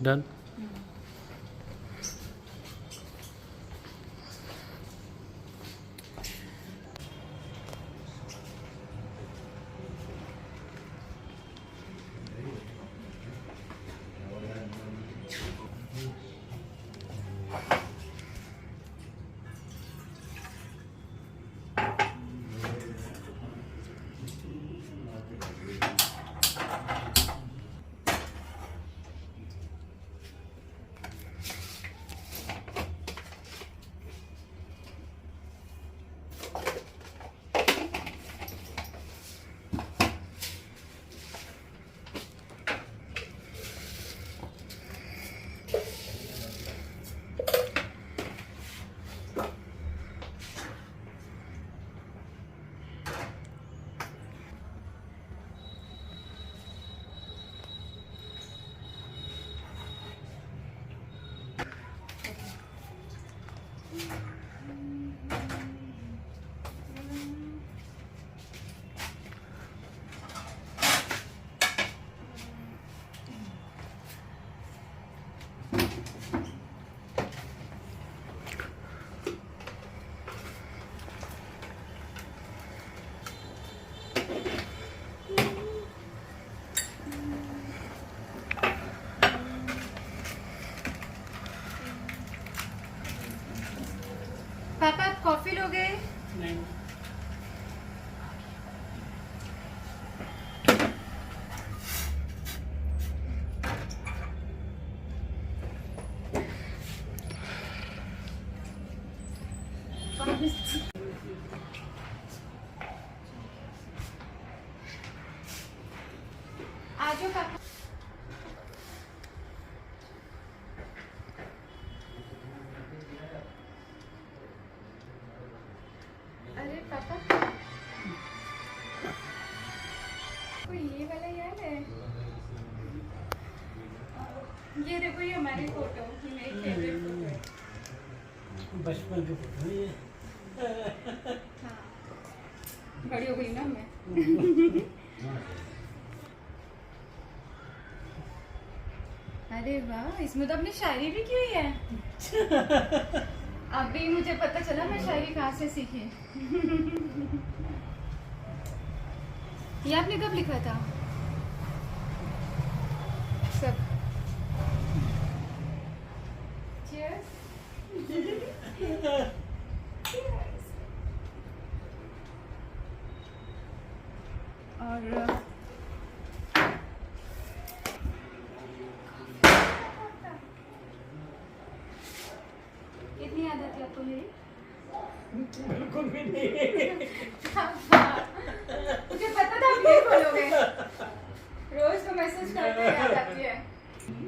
Done. पापा आप coffee लोगे? नहीं। आ जाओ पापा। अरे पापा कोई ये वाला याद है? ये देखो, ये हमारी फोटो, ये मेरी फेवरेट फोटो है। बचपन की फोटो है ये। हाँ, बड़ी हो गई ना मैं। अरे वाह, इसमें तो आपने शायरी भी की हुई है। अभी मुझे पता चला मैं शायरी कहाँ से सीखी। ये आपने कब लिखा था? सब Cheers. और कितनी आदत है आपको मेरी? बिल्कुल भी नहीं। मुझे पता था आप ये बोलोगे। रोज तो मैसेज करते याद आती है।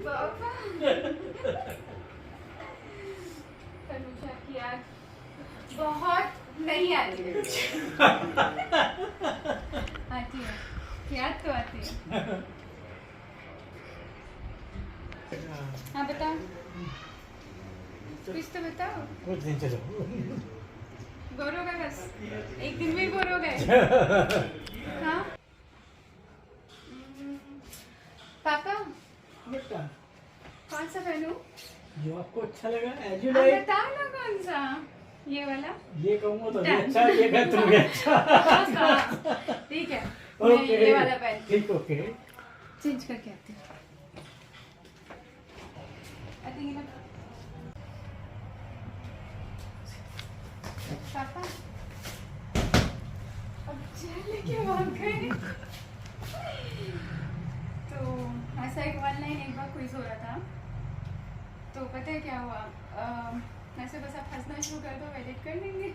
पापा तनुषा की याद बहुत नहीं आती है। आती है, याद तो आती है। हाँ बताओ, कुछ तो बताओ। कुछ नहीं, चलो। बोर हो गए बस, एक दिन में ही बोर हो गए। हाँ पापा, बेटा कौन सा पहनूं? जो आपको अच्छा लगा, एज यू आप लाइक। बताओ ना कौन सा, ये वाला? ये कहूँगा तो भी अच्छा, ये कह तुम भी अच्छा। ठीक है, मैं ओके, ये वाला पहनती हूँ। ठीक, ओके। चेंज करके आती हूँ। I think ये पापा अब चल लेके भाग गए। तो ऐसा एक ऑनलाइन एक बार क्विज हो रहा था, तो पता है क्या हुआ? ऐसे बस आप हंसना शुरू कर दो, एडिट कर लेंगे।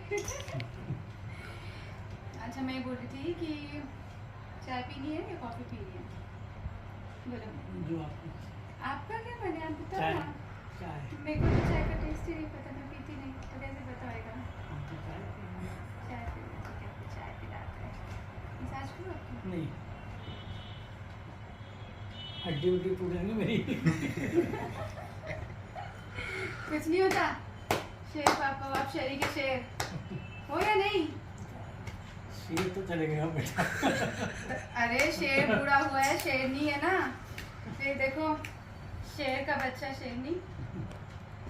अच्छा, मैं बोल रही थी कि चाय पीनी है या कॉफ़ी पीनी है? बोलो। जो आपको आपका क्या बने, आप बताओ चाय। ना। चाय। मेरे को तो चाय का टेस्ट ही नहीं पता, मैं पीती नहीं, तो कैसे बताएगा? चाय चाय पी लो, ठीक है, आपको चाय पिलाते हैं। मसाज करूँ आपको? नहीं, हड्डी उड्डी टूटेंगी मेरी। कुछ नहीं होता। शेर पापा, आप शेरी के शेर हो या नहीं? शेर तो चले गए बेटा। अरे शेर बूढ़ा हुआ है, शेर नहीं है ना। फिर देखो, शेर का बच्चा शेरनी,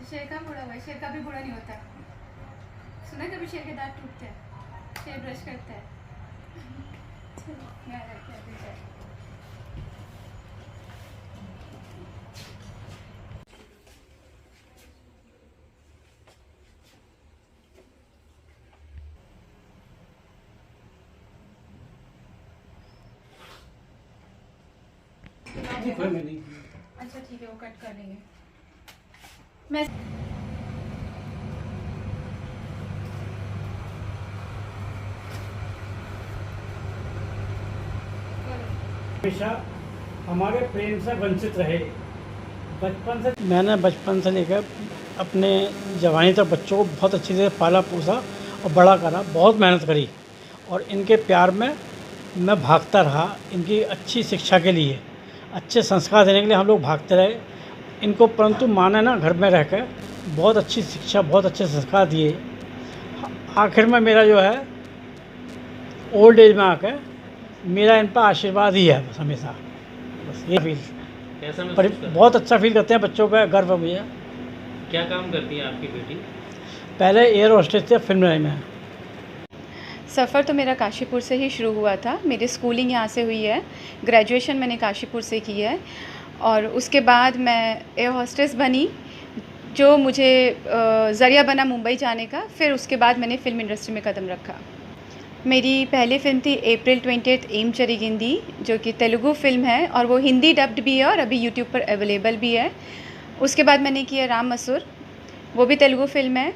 शेर का बूढ़ा हुआ, शेर का भी बूढ़ा नहीं होता। सुना कभी शेर के दांत टूटते हैं, शेर ब्रश करता है। चलो, मैं रखती हूँ चाय। कोई में नहीं। अच्छा ठीक है, वो कट कर देंगे। मैं हमेशा हमारे प्रेम से वंचित रहे। बचपन से मैंने बचपन से लेकर अपने जवानी तक बच्चों को बहुत अच्छी से पाला पोसा और बड़ा करा, बहुत मेहनत करी और इनके प्यार में मैं भागता रहा। इनकी अच्छी शिक्षा के लिए, अच्छे संस्कार देने के लिए हम लोग भागते रहे इनको, परंतु माँ ने ना घर में रहकर बहुत अच्छी शिक्षा, बहुत अच्छे संस्कार दिए। आखिर में मेरा जो है ओल्ड एज में आकर मेरा इन पर आशीर्वाद ही है बस हमेशा। बस ये फील कैसा पर महसूस करते बहुत अच्छा फील करते हैं, बच्चों का गर्व है मुझे। हैं? क्या काम करती है आपकी बेटी? पहले एयर होस्टेस थे फिल्म लाइन में। सफ़र तो मेरा काशीपुर से ही शुरू हुआ था। मेरी स्कूलिंग यहाँ से हुई है, ग्रेजुएशन मैंने काशीपुर से की है और उसके बाद मैं एयर होस्टेस बनी, जो मुझे ज़रिया बना मुंबई जाने का। फिर उसके बाद मैंने फ़िल्म इंडस्ट्री में कदम रखा। मेरी पहली फ़िल्म थी अप्रैल 28 एम चरिगिंदी, जो कि तेलुगु फ़िल्म है और वो हिंदी डब्ड भी है और अभी यूट्यूब पर अवेलेबल भी है। उसके बाद मैंने किया राम असुर, वो भी तेलुगु फ़िल्म है।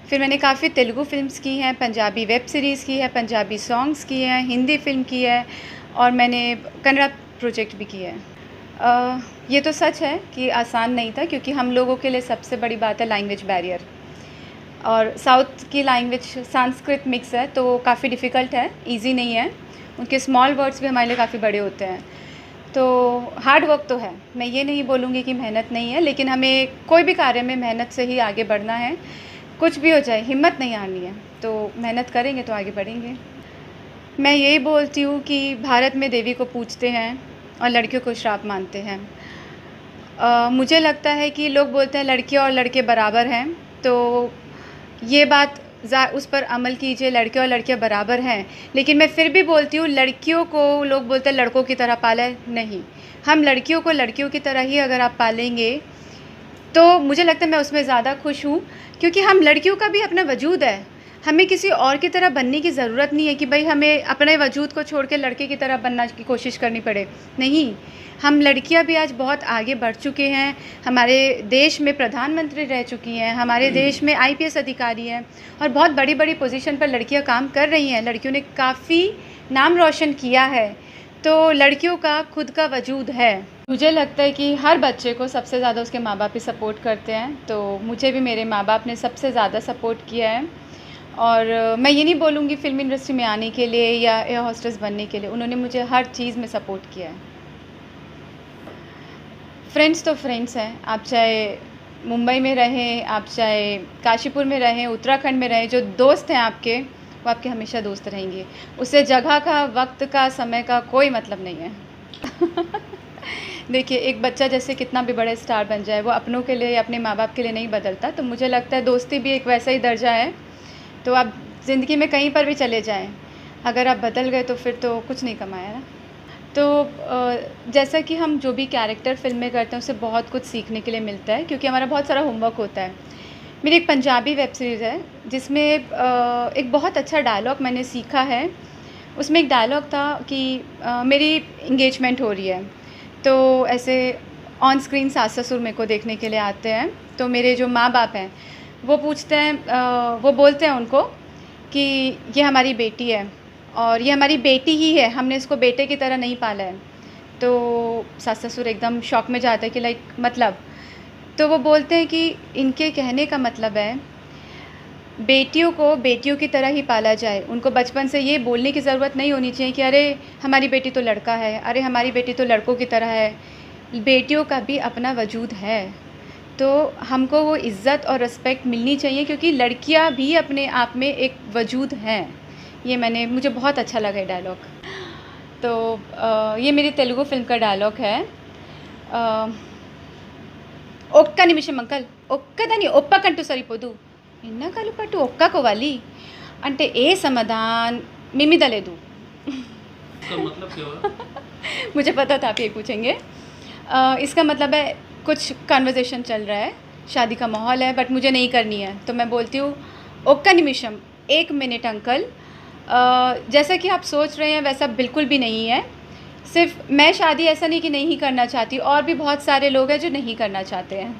फिर मैंने काफ़ी तेलुगु फ़िल्म्स की हैं, पंजाबी वेब सीरीज़ की है, पंजाबी सॉन्ग्स किए हैं, हिंदी फ़िल्म की है और मैंने कन्नड़ा प्रोजेक्ट भी किया है। ये तो सच है कि आसान नहीं था, क्योंकि हम लोगों के लिए सबसे बड़ी बात है लैंग्वेज बैरियर, और साउथ की लैंग्वेज संस्कृत मिक्स है तो काफ़ी डिफ़िकल्ट है, इजी नहीं है। उनके स्मॉल वर्ड्स भी हमारे लिए काफ़ी बड़े होते हैं, तो हार्ड वर्क तो है। मैं ये नहीं बोलूँगी कि मेहनत नहीं है, लेकिन हमें कोई भी कार्य में मेहनत से ही आगे बढ़ना है। कुछ भी हो जाए हिम्मत नहीं हारनी है, तो मेहनत करेंगे तो आगे बढ़ेंगे। मैं यही बोलती हूँ कि भारत में देवी को पूजते हैं और लड़कियों को श्राप मानते हैं। मुझे लगता है कि लोग बोलते हैं लड़कियाँ और लड़के बराबर हैं, तो ये बात उस पर अमल कीजिए, लड़के और लड़कियाँ बराबर हैं। लेकिन मैं फिर भी बोलती हूँ, लड़कियों को लोग बोलते हैं लड़कों की तरह पाले, नहीं, हम लड़कियों को लड़कियों की तरह ही अगर आप पालेंगे तो मुझे लगता है मैं उसमें ज़्यादा खुश हूँ, क्योंकि हम लड़कियों का भी अपना वजूद है। हमें किसी और की तरह बनने की ज़रूरत नहीं है कि भाई हमें अपने वजूद को छोड़ के लड़के की तरह बनना की कोशिश करनी पड़े। नहीं, हम लड़कियां भी आज बहुत आगे बढ़ चुके हैं। हमारे देश में प्रधानमंत्री रह चुकी हैं, हमारे देश में आईपीएस अधिकारी हैं और बहुत बड़ी बड़ी पोजीशन पर लड़कियां काम कर रही हैं। लड़कियों ने काफ़ी नाम रोशन किया है, तो लड़कियों का खुद का वजूद है। मुझे लगता है कि हर बच्चे को सबसे ज़्यादा उसके माँ बाप ही सपोर्ट करते हैं, तो मुझे भी मेरे माँ बाप ने सबसे ज़्यादा सपोर्ट किया है। और मैं ये नहीं बोलूँगी फ़िल्म इंडस्ट्री में आने के लिए या एयर होस्टेस बनने के लिए, उन्होंने मुझे हर चीज़ में सपोर्ट किया है। फ्रेंड्स तो फ्रेंड्स हैं, आप चाहे मुंबई में रहें, आप चाहे काशीपुर में रहें, उत्तराखंड में रहें, जो दोस्त हैं आपके, वो आपके हमेशा दोस्त रहेंगे। उससे जगह का, वक्त का, समय का कोई मतलब नहीं है। देखिए, एक बच्चा जैसे कितना भी बड़े स्टार बन जाए, वो अपनों के लिए या अपने माँ बाप के लिए नहीं बदलता। तो मुझे लगता है दोस्ती भी एक वैसा ही दर्जा है। तो आप ज़िंदगी में कहीं पर भी चले जाएं, अगर आप बदल गए तो फिर तो कुछ नहीं कमाया ना। तो जैसा कि हम जो भी कैरेक्टर फ़िल्म में करते हैं, उससे बहुत कुछ सीखने के लिए मिलता है, क्योंकि हमारा बहुत सारा होमवर्क होता है। मेरी एक पंजाबी वेब सीरीज़ है जिसमें एक बहुत अच्छा डायलॉग मैंने सीखा है। उसमें एक डायलॉग था कि मेरी इंगेजमेंट हो रही है, तो ऐसे ऑन स्क्रीन सास ससुर मेरे को देखने के लिए आते हैं। तो मेरे जो माँ बाप हैं वो पूछते हैं, वो बोलते हैं उनको कि ये हमारी बेटी है और ये हमारी बेटी ही है, हमने इसको बेटे की तरह नहीं पाला है। तो सास ससुर एकदम शॉक में जाते हैं कि लाइक मतलब, तो वो बोलते हैं कि इनके कहने का मतलब है बेटियों को बेटियों की तरह ही पाला जाए। उनको बचपन से ये बोलने की ज़रूरत नहीं होनी चाहिए कि अरे हमारी बेटी तो लड़का है, अरे हमारी बेटी तो लड़कों की तरह है। बेटियों का भी अपना वजूद है, तो हमको वो इज़्ज़त और रिस्पेक्ट मिलनी चाहिए, क्योंकि लड़कियां भी अपने आप में एक वजूद हैं। ये मुझे बहुत अच्छा लगा ये डायलॉग। तो ये मेरी तेलुगु फ़िल्म का डायलॉग है। ఒక్క నిమిషం అంకల్ ఒక్కదాని ఒప్పకంటూ సరిపోదు ఎన్నకాలు పట్టు ఒక్కకోవాలి అంటే ఏ సమాధాन మీ మీద లేదు इसका मतलब क्या हुआ? मुझे पता था आप ये पूछेंगे। इसका मतलब है कुछ कन्वर्सेशन चल रहा है, शादी का माहौल है, बट मुझे नहीं करनी है, तो मैं बोलती हूँ ओक्का निमिषम, 1 मिनट अंकल। जैसा कि आप सोच रहे हैं वैसा बिल्कुल भी नहीं है। सिर्फ मैं शादी ऐसा नहीं कि नहीं करना चाहती, और भी बहुत सारे लोग हैं जो नहीं करना चाहते हैं।